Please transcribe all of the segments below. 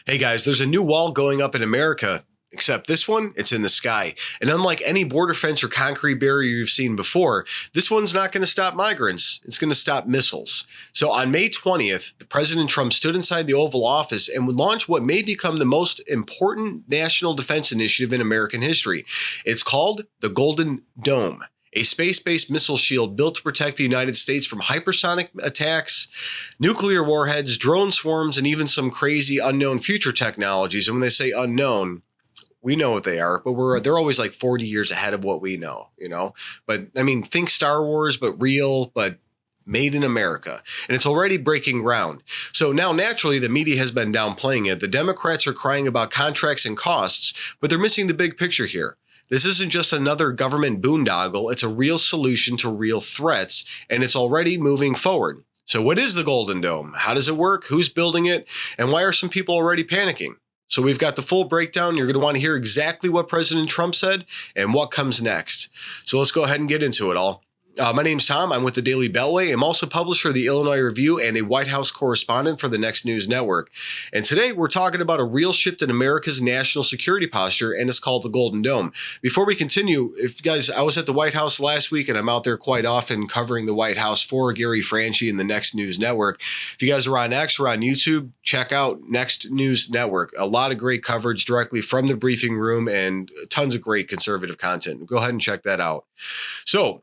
Hey guys, there's a new wall going up in America, except this one, it's in the sky. And unlike any border fence or concrete barrier you've seen before, this one's not going to stop migrants. It's going to stop missiles. So on May 20th, President Trump stood inside the Oval Office and would launch what may become the most important national defense initiative in American history. It's called the Golden Dome, a space-based missile shield built to protect the United States from hypersonic attacks, nuclear warheads, drone swarms, and even some crazy unknown future technologies. And when they say unknown, we know what they are, but they're always like 40 years ahead of what we know, you know? But I mean, think Star Wars, but real, but made in America. And it's already breaking ground. So now naturally the media has been downplaying it. The Democrats are crying about contracts and costs, but they're missing the big picture here. This isn't just another government boondoggle. It's a real solution to real threats, and it's already moving forward. So what is the Golden Dome? How does it work? Who's building it? And why are some people already panicking? So we've got the full breakdown. You're going to want to hear exactly what President Trump said and what comes next. So let's go ahead and get into it all. My name's Tom. I'm with the Daily Beltway. I'm also publisher of the Illinois Review and a White House correspondent for the Next News Network. And today we're talking about a real shift in America's national security posture, and it's called the Golden Dome. Before we continue, if you guys, I was at the White House last week, and I'm out there quite often covering the White House for Gary Franchi and the Next News Network. If you guys are on X or on YouTube, check out Next News Network. A lot of great coverage directly from the briefing room and tons of great conservative content. Go ahead and check that out. So,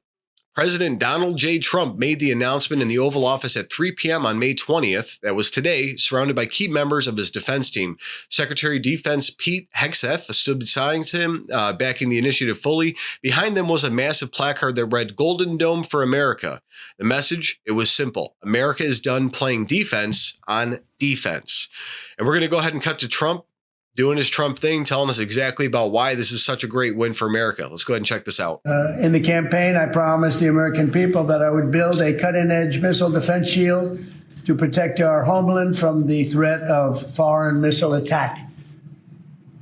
President Donald J. Trump made the announcement in the Oval Office at 3 p.m. on May 20th. That was today, surrounded by key members of his defense team. Secretary of Defense Pete Hegseth stood beside him, backing the initiative fully. Behind them was a massive placard that read, "Golden Dome for America." The message, it was simple. America is done playing defense on defense. And we're going to go ahead and cut to Trump doing his Trump thing, telling us exactly about why this is such a great win for America. Let's go ahead and check this out. In the campaign, I promised the American people that I would build a cutting-edge missile defense shield to protect our homeland from the threat of foreign missile attack.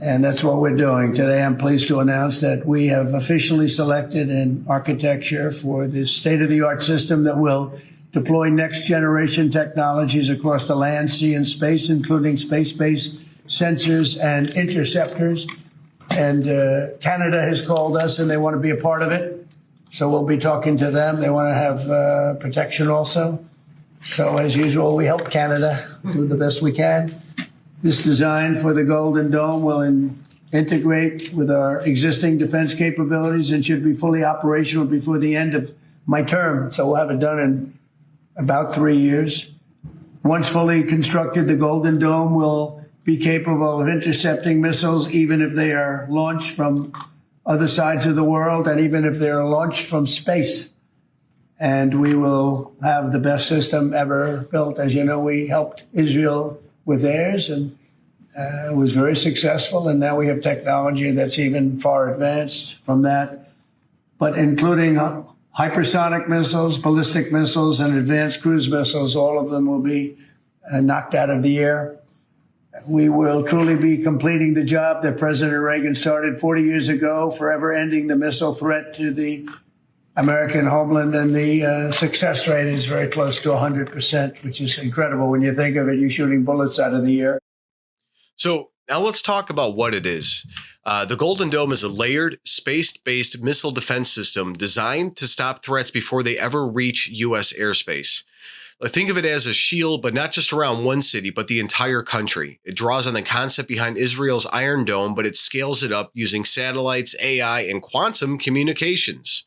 And that's what we're doing. Today, I'm pleased to announce that we have officially selected an architecture for this state-of-the-art system that will deploy next-generation technologies across the land, sea, and space, including space-based sensors and interceptors. And Canada has called us and they want to be a part of it. So we'll be talking to them. They want to have protection also. So as usual, we help Canada do the best we can. This design for the Golden Dome will integrate with our existing defense capabilities and should be fully operational before the end of my term. So we'll have it done in about 3 years. Once fully constructed, the Golden Dome will be capable of intercepting missiles, even if they are launched from other sides of the world and even if they are launched from space. And we will have the best system ever built. As you know, we helped Israel with theirs, and it was very successful. And now we have technology that's even far advanced from that, but including hypersonic missiles, ballistic missiles, and advanced cruise missiles. All of them will be knocked out of the air. We will truly be completing the job that President Reagan started 40 years ago, forever ending the missile threat to the American homeland. And the success rate is very close to 100%, which is incredible when you think of it. You're shooting bullets out of the air. So now let's talk about what it is. The Golden Dome is a layered, space-based missile defense system designed to stop threats before they ever reach U.S. airspace. Think of it as a shield, but not just around one city, but the entire country. It draws on the concept behind Israel's Iron Dome, but it scales it up using satellites, AI, and quantum communications,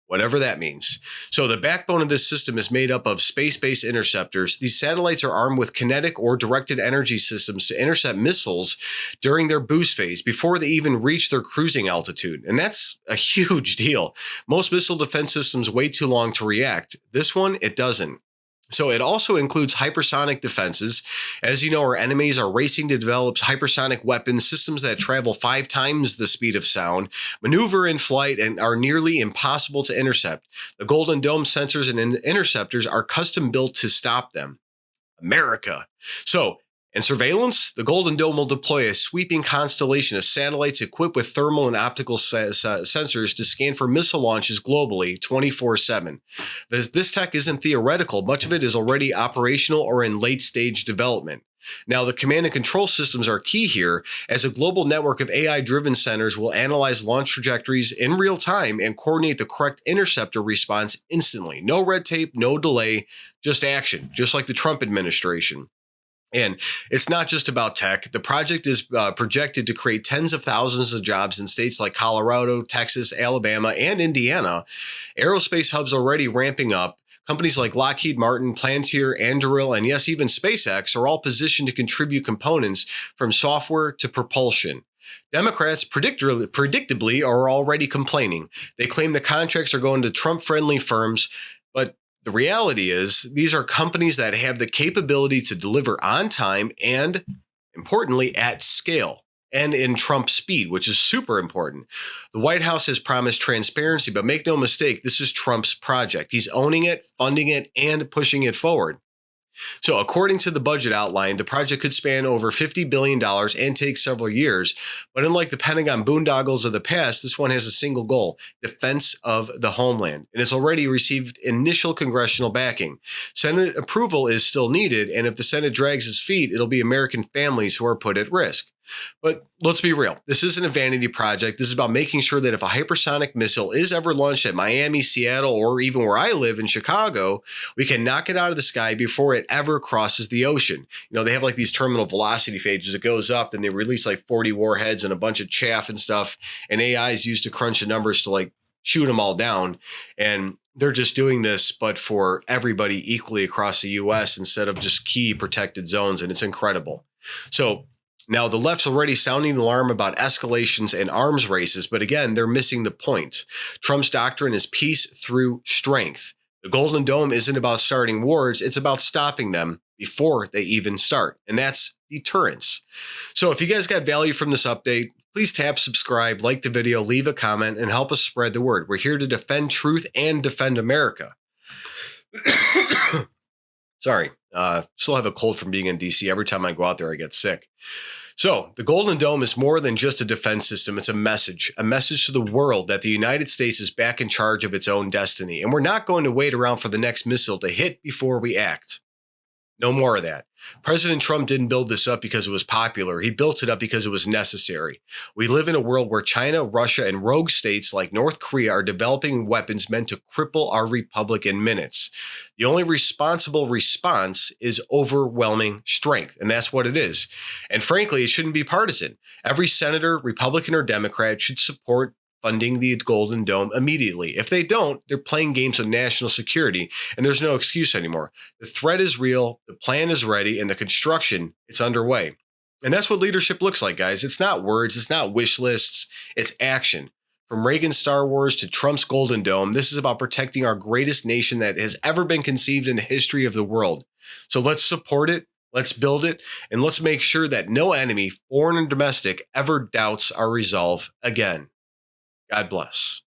whatever that means. So the backbone of this system is made up of space-based interceptors. These satellites are armed with kinetic or directed energy systems to intercept missiles during their boost phase before they even reach their cruising altitude. And that's a huge deal. Most missile defense systems wait too long to react. This one, it doesn't. So it also includes hypersonic defenses. As you know, our enemies are racing to develop hypersonic weapons, systems that travel 5 times the speed of sound, maneuver in flight, and are nearly impossible to intercept. The Golden Dome sensors and interceptors are custom built to stop them. America. So, in surveillance, the Golden Dome will deploy a sweeping constellation of satellites equipped with thermal and optical sensors to scan for missile launches globally 24/7. This tech isn't theoretical. Much of it is already operational or in late-stage development. Now, the command and control systems are key here, as a global network of AI-driven centers will analyze launch trajectories in real time and coordinate the correct interceptor response instantly. No red tape, no delay, just action, just like the Trump administration. And it's not just about tech. The project is projected to create tens of thousands of jobs in states like Colorado, Texas, Alabama, and Indiana. Aerospace hubs already ramping up. Companies like Lockheed Martin, Palantir, Anduril, and yes, even SpaceX are all positioned to contribute components from software to propulsion. Democrats predictably are already complaining. They claim the contracts are going to Trump-friendly firms, but the reality is these are companies that have the capability to deliver on time and, importantly, at scale and in Trump speed, which is super important. The White House has promised transparency, but make no mistake, this is Trump's project. He's owning it, funding it, and pushing it forward. So according to the budget outline, the project could span over $50 billion and take several years. But unlike the Pentagon boondoggles of the past, this one has a single goal: defense of the homeland. And it's already received initial congressional backing. Senate approval is still needed, and if the Senate drags its feet, it'll be American families who are put at risk. But let's be real. This isn't a vanity project. This is about making sure that if a hypersonic missile is ever launched at Miami, Seattle, or even where I live in Chicago, we can knock it out of the sky before it ever crosses the ocean. You know, they have like these terminal velocity phases. It goes up and they release like 40 warheads and a bunch of chaff and stuff. And AI is used to crunch the numbers to like shoot them all down. And they're just doing this, but for everybody equally across the US instead of just key protected zones. And it's incredible. So now, the left's already sounding the alarm about escalations and arms races, but again, they're missing the point. Trump's doctrine is peace through strength. The Golden Dome isn't about starting wars, it's about stopping them before they even start, and that's deterrence. So if you guys got value from this update, please tap subscribe, like the video, leave a comment, and help us spread the word. We're here to defend truth and defend America. Sorry, still have a cold from being in DC. Every time I go out there, I get sick. So the Golden Dome is more than just a defense system. It's a message to the world that the United States is back in charge of its own destiny. And we're not going to wait around for the next missile to hit before we act. No more of that. President Trump didn't build this up because it was popular. He built it up because it was necessary. We live in a world where China, Russia, and rogue states like North Korea are developing weapons meant to cripple our republic in minutes. The only responsible response is overwhelming strength, and that's what it is. And frankly, it shouldn't be partisan. Every senator, Republican or Democrat, should support funding the Golden Dome immediately. If they don't, they're playing games with national security, and there's no excuse anymore. The threat is real, the plan is ready, and the construction, it's underway. And that's what leadership looks like, guys. It's not words, it's not wish lists, it's action. From Reagan's Star Wars to Trump's Golden Dome, this is about protecting our greatest nation that has ever been conceived in the history of the world. So let's support it, let's build it, and let's make sure that no enemy, foreign or domestic, ever doubts our resolve again. God bless.